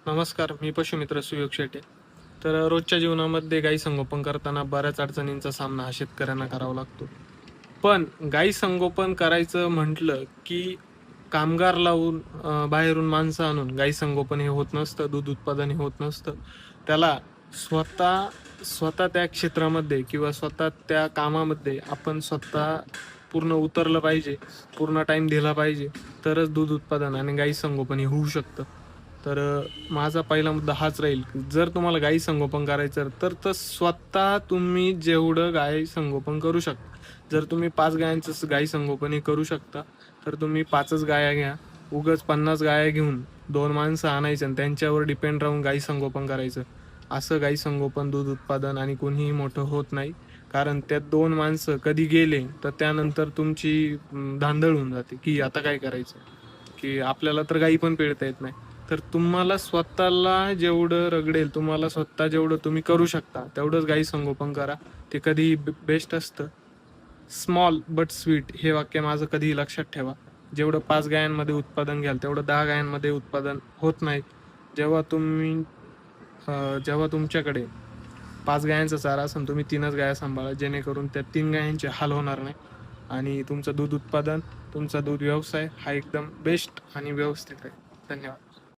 नमस्कार, मी पशुमित्र सुयोग शेटे. तर रोजच्या जीवनामध्ये गाई संगोपन करताना बऱ्याच अडचणींचा सामना हा शेतकऱ्यांना करावा लागतो. पण गाई संगोपन करायचं म्हटलं, की कामगार लावून बाहेरून माणसं आणून गाई संगोपन हे होत नसतं, दूध उत्पादन हे होत नसतं. त्याला स्वतः स्वतः त्या क्षेत्रामध्ये किंवा स्वतः त्या कामामध्ये आपण स्वतः पूर्ण उतरलं पाहिजे, पूर्ण टाईम दिला पाहिजे, तरच दूध उत्पादन आणि गाई संगोपन हे होऊ शकतं. तर माझा पहिला मुद्दा हाच राहील, की जर तुम्हाला गाई संगोपन करायचं तर स्वतः तुम्ही जेवढं गाई संगोपन करू शकता. जर तुम्ही 5 गायांचं गाई संगोपन हे करू शकता, तर तुम्ही 5च गाया घ्या. उगाच 50 गाया घेऊन 2 माणसं आणायची आणि त्यांच्यावर डिपेंड राहून गाई संगोपन करायचं. असं गाई संगोपन, दूध उत्पादन आणि कोणीही मोठं होत नाही. कारण त्यात 2 माणसं कधी गेले, तर त्यानंतर तुमची धांदळ होऊन जाते, की आता काय करायचं? की आपल्याला तर गाई पण पिळता येत नाही. तर तुम्हाला स्वतःला जेवढं रगडेल, तुम्हाला स्वतः जेवढं तुम्ही करू शकता, तेवढंच गाई संगोपन करा. ते कधीही बेस्ट असतं. स्मॉल बट स्वीट हे वाक्य माझं कधीही लक्षात ठेवा. जेवढं 5 गायांमध्ये उत्पादन घ्याल, तेवढं 10 गायांमध्ये उत्पादन होत नाही. जेव्हा तुम्ही जेव्हा तुमच्याकडे 5 गायांचा चारा असेल, तुम्ही 3च गाया सांभाळा, जेणेकरून त्या 3 गायांचे हाल होणार नाही आणि तुमचं दूध उत्पादन, तुमचा दूध व्यवसाय हा एकदम बेस्ट आणि व्यवस्थित आहे. धन्यवाद.